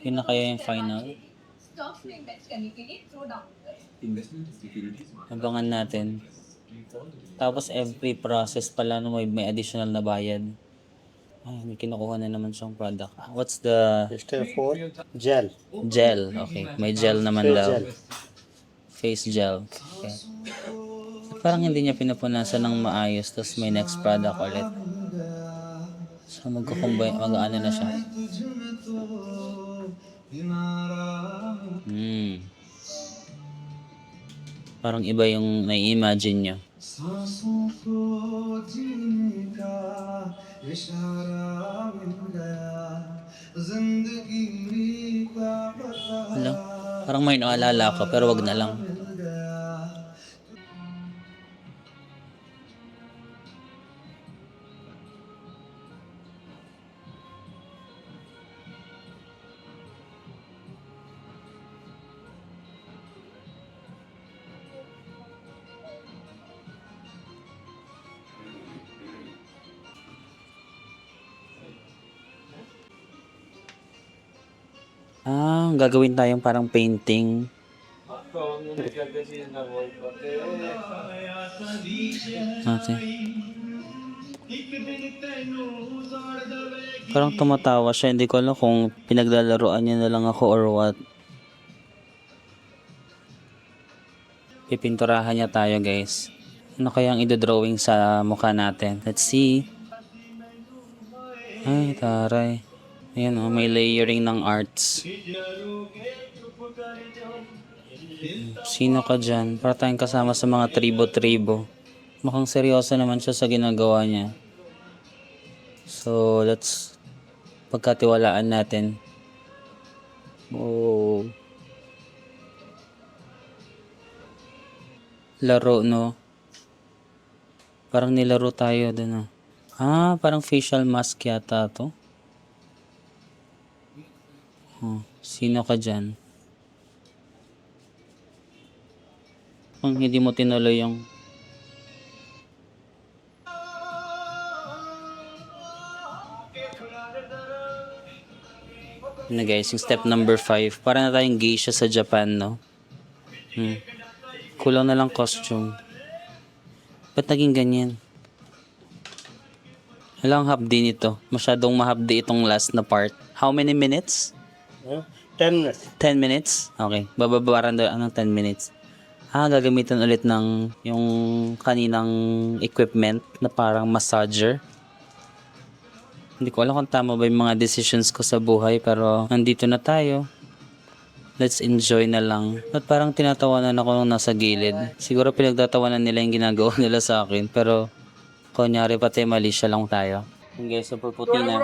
Yun na kaya yung final. Abangan natin. Tapos every process pala no, may additional na bayad. Ay, may kinukuha na naman siyang product. What's the Step 4, gel. gel? Okay, may gel naman Face daw. gel. Face gel. Okay. Parang hindi niya pinupunasan ng maayos, tapos may next product ulit. So magkukumbay, mag-ano na siya. Parang iba yung nai-imagine nyo. Hello? Parang may naalala ko, pero wag na lang. Gagawin tayong parang painting. Ate. Parang tumatawa siya. Hindi ko alam kung pinaglalaroan niya na lang ako or what. Pipinturahan niya tayo, guys. Ano kaya ang idodrawing sa mukha natin? Let's see. Ay, taray. Ayan oh, may layering ng arts. Sino ka dyan? Para tayong kasama sa mga tribo-tribo. Mukhang seryoso naman siya sa ginagawa niya. So, let's pagkatiwalaan natin. Oh. Laro, no? Parang nilaro tayo dun, oh. Parang facial mask yata to. Sino ka dyan? Kung hindi mo tinuloy yung na guys, yung step number 5. Para na tayong geisha sa Japan, no? Kulang na lang costume. Ba't naging ganyan? Walang hapdi nito. Masyadong mahapdi itong last na part. How many minutes? 10 minutes. 10 minutes? Okay. Bababaran daw ng 10 minutes. Gagamitan ulit ng yung kaninang equipment na parang massager. Hindi ko alam kung tama ba yung mga decisions ko sa buhay, pero nandito na tayo. Let's enjoy na lang. At parang tinatawanan ako nung nasa gilid. Siguro pinagtatawanan nila yung ginagawa nila sa akin, pero kunyari pati mali siya lang tayo. Yung guys, super puti na.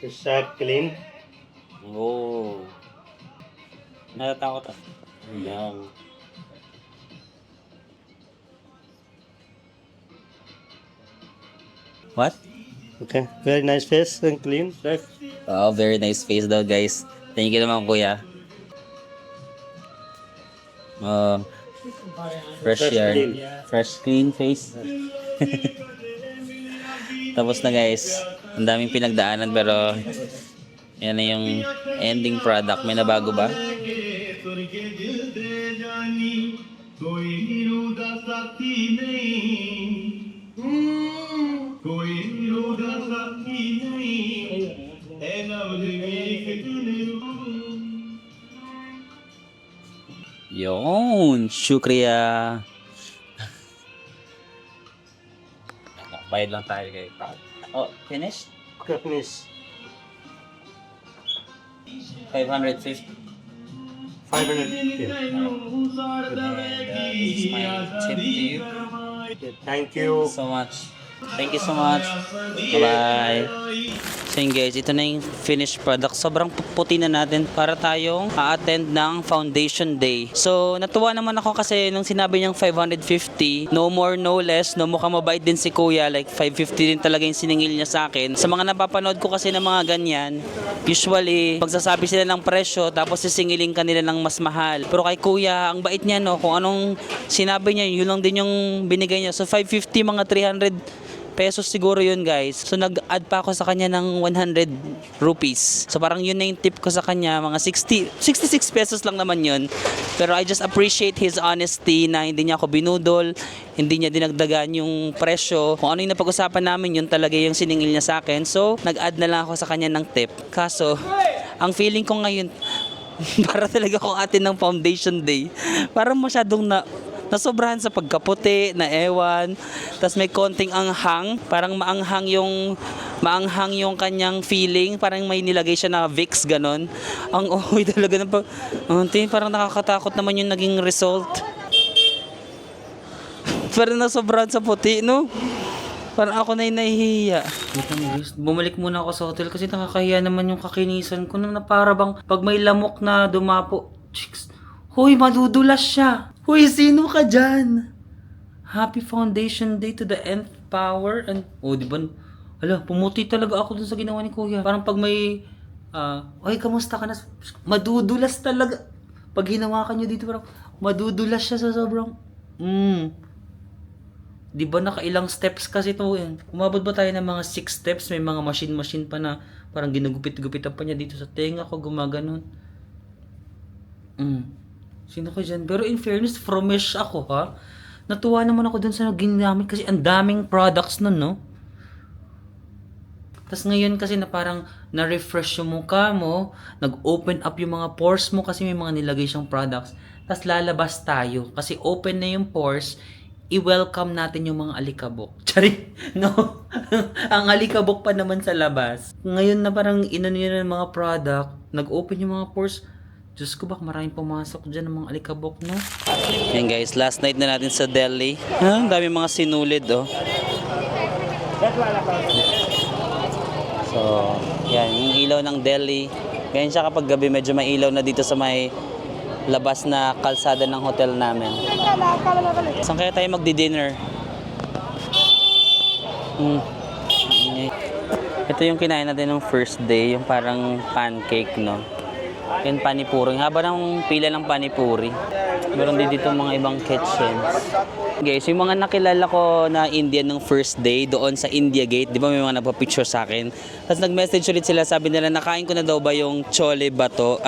Siya clean. Oh. Natatakot ah. Yan. What? Okay. Very nice face and clean. Right? Oh, very nice face daw, guys. Thank you naman, kuya. Fresh yarn. Fresh, clean face. Tapos na, guys. Ang daming pinagdaanan, pero yan na yung ending product. May nabago ba? Yun, shukriya. Bayad lang tayo kay Oh, finished? Okay, finish. 550. 550. This is my tip to you. Okay, thank you. So much. Thank you so much. Bye-bye. So yun guys, ito na yung finished product. Sobrang puti na natin para tayong a-attend ng foundation day. So natuwa naman ako kasi nung sinabi niyang 550, no more no less, no, mukhang mabait din si kuya. Like 550 din talaga yung siningil niya sa akin. Sa mga napapanood ko kasi ng mga ganyan, usually pagsasabi sila ng presyo tapos sisingiling kanila ng mas mahal. Pero kay kuya, ang bait niya, no, kung anong sinabi niya, yun lang din yung binigay niya. So 550, mga 300 pesos siguro yun guys. So nag-add pa ako sa kanya ng 100 rupees. So parang yun na yung tip ko sa kanya, mga 66 pesos lang naman yun. Pero I just appreciate his honesty na hindi niya ako binudol, hindi niya dinagdagan yung presyo. Kung ano yung napag-usapan namin, yun talaga yung siningil niya sa akin. So nag-add na lang ako sa kanya ng tip. Kaso, ang feeling ko ngayon, para talaga akong atin ng foundation day. Parang masyadong nasobrahan sa pagkaputi, na ewan. Tapos may konting anghang, parang maanghang yung kanyang feeling, parang may nilagay siya na Vicks ganon. Ang talaga na parang nakakatakot naman yung naging result. Parang nasobrahan sa puti, no? Parang ako na yung nahihiya. Bumalik muna ako sa hotel kasi nakakahiya naman yung kakinisan ko na para bang pag may lamok na dumapo. Chicks, hoy, madudulas siya. Hoy, sino ka dyan? Happy Foundation Day to the nth power. And, di ba? Hala, pumuti talaga ako dun sa ginawa ni Kuya. Parang pag may, oy, kamusta ka na? Madudulas talaga. Pag hinawakan nyo dito, parang madudulas siya sa sobrang, Di ba nakailang steps kasi to eh. Umabot ba tayo ng mga 6 steps? May mga machine pa na parang ginugupit-gupitan pa niya dito sa tenga ko, gumaganon. Sino ko dyan? Pero in fairness, fromish ako ha. Natuwa naman ako dun sa ginamit kasi ang daming products nun, no? Tapos ngayon kasi na parang na-refresh yung mukha mo, nag-open up yung mga pores mo kasi may mga nilagay siyang products. Tapos lalabas tayo kasi open na yung pores, i-welcome natin yung mga alikabok. Tsari, no? Ang alikabok pa naman sa labas. Ngayon na parang inano yun ng mga product, nag-open yung mga pores. Diyos ko, bak maraming pumasok dyan ng mga alikabok, no? Yan guys, last night na natin sa Delhi. Ang dami mga sinulid, oh. So, yan, yung ilaw ng Delhi. Ganyan siya kapag gabi, medyo may ilaw na dito sa may labas na kalsada ng hotel namin. Saan kaya tayo magdi-dinner? Ito yung kinain natin ng first day, yung parang pancake, no? Yung panipuri. Haba ng pila ng panipuri. Meron din dito mga ibang kitchens. Guys, yung mga nakilala ko na Indian ng first day doon sa India Gate, di ba may mga nagpa-picture sa akin? Tapos nag-message ulit sila, sabi nila, nakain ko na daw ba yung chole bator.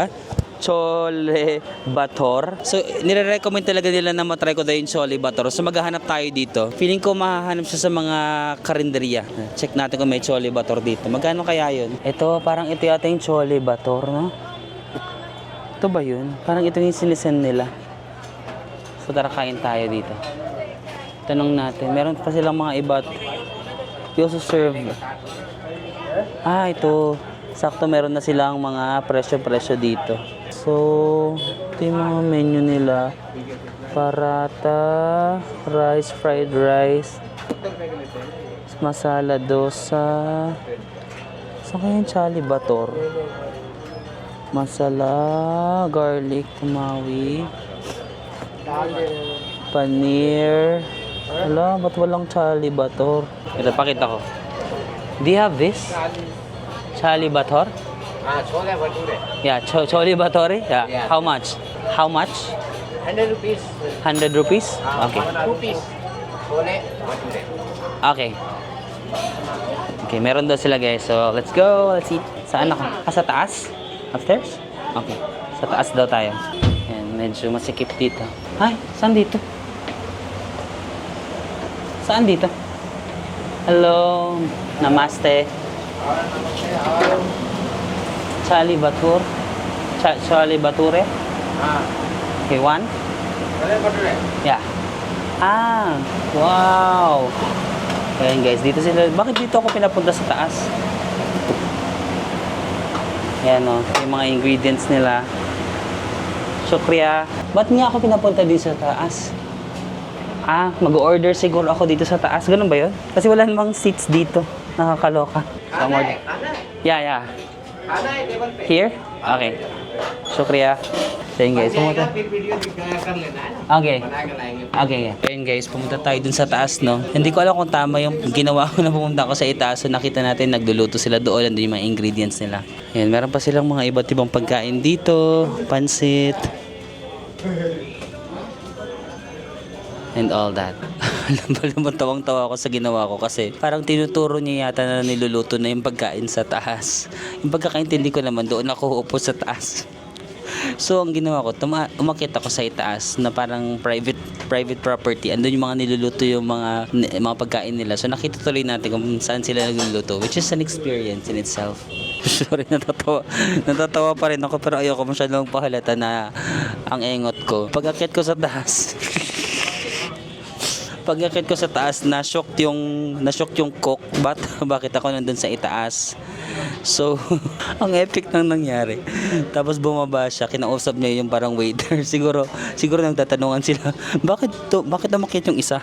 So, nire-recommend talaga nila na matry ko daw yung chole bator. So, maghahanap tayo dito. Feeling ko mahahanap siya sa mga karinderya. Check natin kung may chole bator dito. Magkano kaya yun? Ito, parang ito yata yung chole bator, no? Ito ba yun? Parang ito yung sinisend nila. So, tara kain tayo dito. Tanong natin. Meron pa silang mga iba. They also serve. Ito. Sakto meron na silang mga presyo-presyo dito. So, ito yung mga menu nila. Paratha, rice, fried rice, masala dosa. Saan kaya yung chole bator? Masala, garlic, kumawi, paneer. Hala, ba't walang chole bator? Ito, pakita ko. Do you have this? Chole bator? Chole bhature. Yeah, chole bature? Yeah. How much? 100 rupees. 100 rupees? Okay. 2 piece. Chole bhature. Okay. Okay, meron daw sila guys. So, let's go. Let's eat. Saan ako? Sa taas? Upstairs? Okay. Sa taas daw tayo. Yan, medyo masikip dito. Ay, saan dito? Saan dito? Hello. Namaste. Chole batur. Chole bature? Okay, one? Chole bhature. Yeah. Wow. Ayan guys, dito sila. Bakit dito ako pinapunta sa taas? Ayan o, yung mga ingredients nila. Shukriya. Ba't nga ako pinapunta dito sa taas? Mag-order siguro ako dito sa taas. Ganun ba yun? Kasi wala namang seats dito. Nakakaloka. So, yeah. Here? Okay. Shukriya. So yun guys, pumunta. Okay. Ayun guys, pumunta tayo dun sa taas, no? Hindi ko alam kung tama yung ginawa ko na pumunta ako sa itaas. So nakita natin, nagluluto sila doon. Nandun yung mga ingredients nila. Ayan, meron pa silang mga iba't ibang pagkain dito. Pansit. and all that. Alam mo, tawang-tawa ako sa ginawa ko kasi parang tinuturo niya yata na niluluto na yung pagkain sa taas. Yung pagkakaintindi ko naman, doon ako uupo sa taas. So, ang ginawa ko, umakyat ako sa itaas na parang private property. Andun yung mga niluluto yung mga pagkain nila. So, nakita tuloy natin kung saan sila nagluluto, which is an experience in itself. Sorry, natatawa pa rin ako, pero ayoko masyadong pahalata na ang engot ko. Pag-akyat ko sa taas, na-shock yung cook. Bakit ako nandun sa itaas? So, ang epic nang nangyari. Tapos bumaba siya, kinausap niya yung parang waiter. Siguro nagtatanungan sila, bakit umakyat yung isa?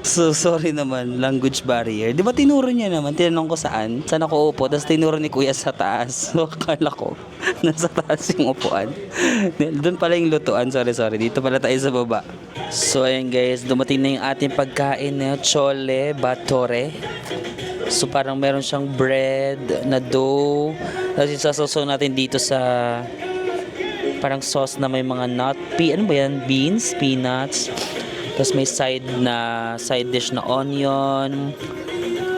So, sorry naman, language barrier. Di ba tinuro niya naman, tinanong ko saan ako upo, tapos tinuro ni kuya sa taas. So, akala ko, nasa taas yung upuan. Doon pala yung lutuan, sorry. Dito pala tayo sa baba. So, ayan guys, dumating na yung ating pagkain na chole bhature. So, parang meron siyang bread na dough. Tapos isasasaw natin dito sa parang sauce na may mga ano ba yan? Beans, peanuts. Tapos may side dish na onion,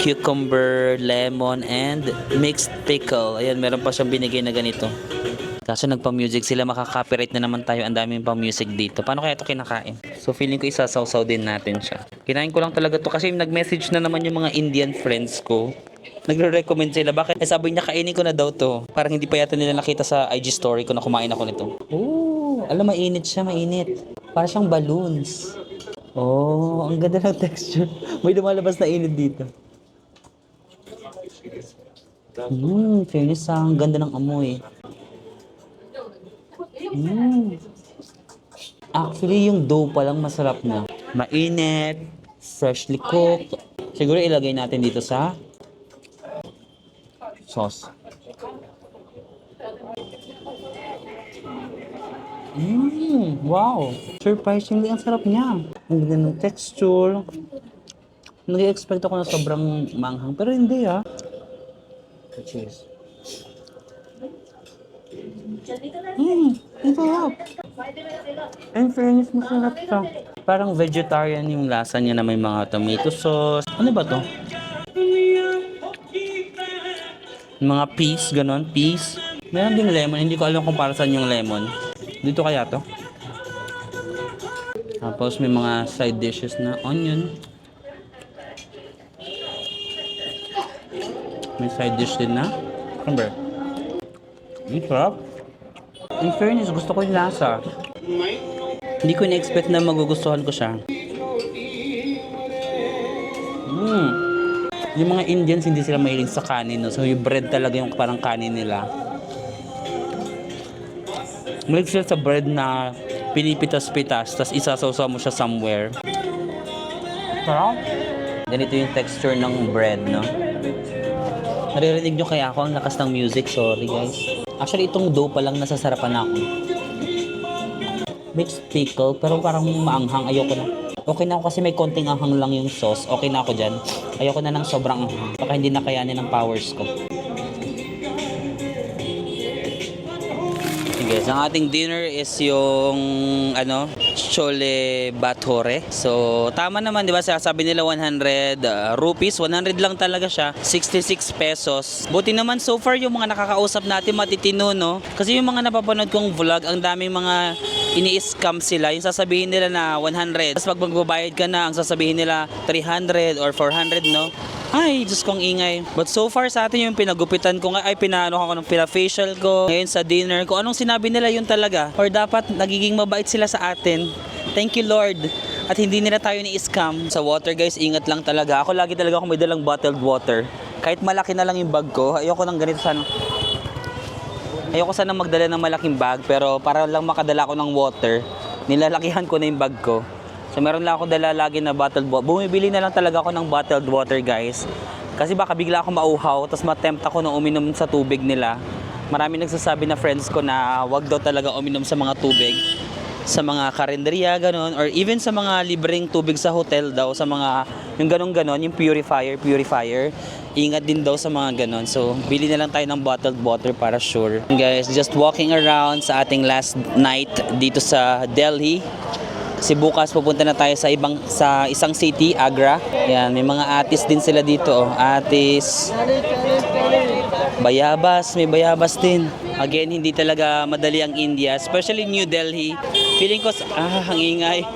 cucumber, lemon, and mixed pickle. Ayan, meron pa siyang binigay na ganito. Kaso nagpa-music sila, makaka-copyright na naman tayo. Ang daming pa-music dito. Paano kaya ito kinakain? So feeling ko isasawsaw din natin siya. Kinain ko lang talaga to kasi nag-message na naman yung mga Indian friends ko. Nagre-recommend sila. Bakit? Sabi niya, kainin ko na daw to. Parang hindi pa yata nila nakita sa IG story ko na kumain ako nito. Oh, alam, mainit siya, mainit. Para siyang balloons. Oh, ang ganda ng texture. May lumalabas na init dito. Fairness, ang ganda ng amoy. Actually, yung dough pa lang masarap na. Mainit, freshly cooked. Siguro ilagay natin dito sa sauce. Wow! Surprisingly, ang sarap niya. Ang ganda ng texture. Nag-expect ako na sobrang manghang, pero hindi ah. Cheers. Ang sarap. In fairness, masarap siya. Parang vegetarian yung lasa niya na may mga tomato sauce. Ano ba to? Mga peas, ganon, peas. Meron ding lemon, hindi ko alam kung para saan yung lemon. Dito kaya to? Tapos may mga side dishes na onion. May side dish din na cucumber. Ang sarap. In fairness, gusto ko yung lasa. Hindi ko na-expect na magugustuhan ko siya. Yung mga Indians, hindi sila mahilig sa kanin. No? So yung bread talaga yung parang kanin nila. Mahilig sila sa bread na pinipitas-pitas, tapos isasawsaw mo siya somewhere. Sarap. Ganito yung texture ng bread, no? Naririnig nyo kaya ako ang lakas ng music? Sorry guys. Actually, itong dough pa lang nasasarapan ako. Mixed pickle, pero parang maanghang. Ayoko na. Okay na ako kasi may konting anghang lang yung sauce. Okay na ako dyan. Ayoko na ng sobrang anghang. Baka hindi na kayanin ng powers ko. Guys, ang ating dinner is yung chole bhature. So tama naman, 'di ba? Sabi nila 100 rupees, 100 lang talaga siya. 66 pesos. Buti naman so far yung mga nakakausap natin matitino, no? Kasi yung mga napapanood kong vlog, ang daming mga ini-scam sila. Yung sasabihin nila na 100. Tapos pag magbabayad ka na, ang sasabihin nila 300 or 400, no? Ay, Diyos kong ingay. But so far sa atin yung pinagupitan ko, pinaano ako ng pina-facial ko, ngayon sa dinner ko, anong sinabi nila yun talaga? Or dapat nagiging mabait sila sa atin. Thank you Lord. At hindi nila tayo ni-scam. Sa water guys, ingat lang talaga. Ako lagi talaga may dalang bottled water. Kahit malaki na lang yung bag ko, ayoko ng ganito sana. Ayoko sana magdala ng malaking bag, pero para lang makadala ko ng water, nilalakihan ko na yung bag ko. So meron lang ako dala lagi na bottled water. Bumibili na lang talaga ako ng bottled water guys. Kasi baka bigla ako mauhaw, tapos matempt ako na uminom sa tubig nila. Marami nagsasabi na friends ko na wag daw talaga uminom sa mga tubig. Sa mga karinderya, ganon. Or even sa mga libreng tubig sa hotel daw. Sa mga, yung ganon-ganon, yung purifier. Ingat din daw sa mga ganon. So, bili na lang tayo ng bottled water para sure. Guys, just walking around sa ating last night dito sa Delhi. Kasi bukas pupunta na tayo sa isang city, Agra. Yan, may mga artist din sila dito. Oh. Artist. Bayabas, may bayabas din. Again, hindi talaga madali ang India, especially New Delhi. Feeling ko, ang ingay.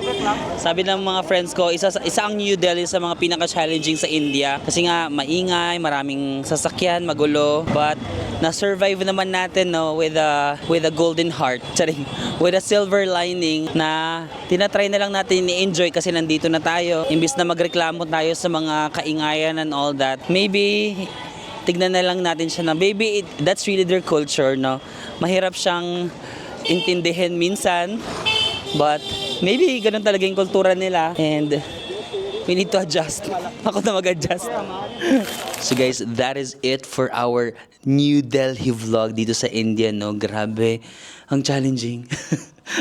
Sabi ng mga friends ko, isa ang New Delhi sa mga pinaka-challenging sa India. Kasi nga, maingay, maraming sasakyan, magulo. But, na-survive naman natin no, with a golden heart. Charing, with a silver lining na tinatry na lang natin i-enjoy kasi nandito na tayo. Imbis na magreklamo tayo sa mga kaingayan and all that. Maybe, tignan na lang natin siya na maybe that's really their culture, no? Mahirap siyang intindihin minsan, but maybe ganun talaga yung kultura nila and we need to adjust. Ako na mag-adjust. So guys, that is it for our New Delhi vlog dito sa India, no? Grabe, ang challenging.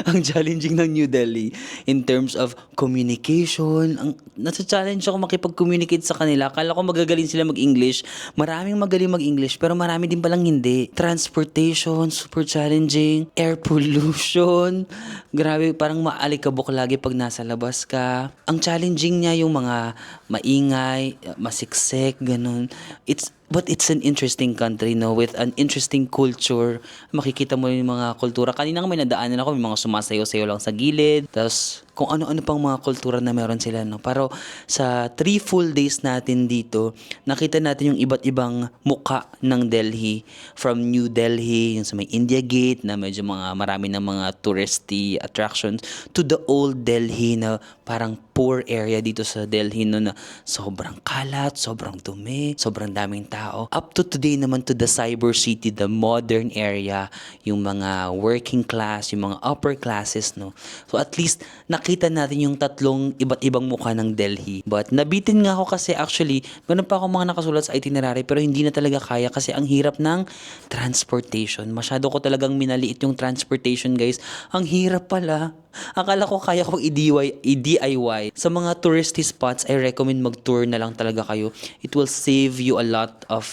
Ang challenging ng New Delhi in terms of communication. Nasa-challenge ako makipag-communicate sa kanila. Akala ko magagaling sila mag-English. Maraming magaling mag-English, pero marami din palang hindi. Transportation, super challenging. Air pollution. Grabe, parang maalikabok lagi pag nasa labas ka. Ang challenging niya yung mga maingay, masiksik, ganun. But it's an interesting country, no? With an interesting culture. Makikita mo yung mga kultura. Kanina nga may nadaanan ako, may mga sumasayaw-sayaw lang sa gilid. Tapos, kung ano-ano pang mga kultura na meron sila, no? Pero, sa 3 full days natin dito, nakita natin yung iba't ibang muka ng Delhi. From New Delhi, yung sa may India Gate, na medyo marami ng mga touristy attractions, to the old Delhi na parang poor area dito sa Delhi, no? Na sobrang kalat, sobrang dumi, sobrang daming tao. Up to today naman to the cyber city, the modern area, yung mga working class, yung mga upper classes, no? So at least nakita natin yung tatlong iba't ibang mukha ng Delhi. But nabitin nga ako kasi actually, ganun pa ako mga nakasulat sa itinerary pero hindi na talaga kaya kasi ang hirap ng transportation. Masyado ko talagang minaliit yung transportation, guys. Ang hirap pala. Akala ko kaya kong i-DIY. Sa mga touristy spots, I recommend mag-tour na lang talaga kayo. It will save you a lot of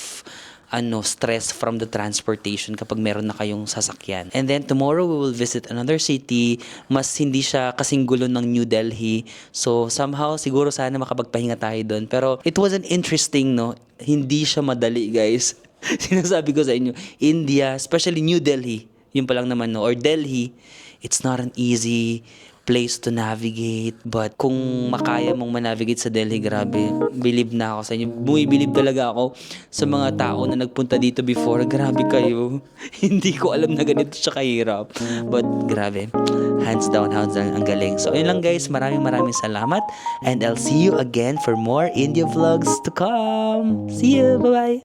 stress from the transportation kapag meron na kayong sasakyan. And then tomorrow we will visit another city. Mas hindi siya kasing gulo ng New Delhi. So somehow siguro sana makapagpahinga tayo doon. Pero it wasn't interesting, no? Hindi siya madali, guys. Sinasabi ko sa inyo, India, especially New Delhi, yun pa lang naman, no? Or Delhi, it's not an easy place to navigate. But kung makaya mong manavigate sa Delhi, grabe, believe na ako sa inyo. Bumibilib talaga ako sa mga tao na nagpunta dito before. Grabe kayo. Hindi ko alam na ganito siya kahirap. But grabe, hands down, ang galing. So ayun lang, guys, maraming salamat. And I'll see you again for more India vlogs to come. See you, bye-bye.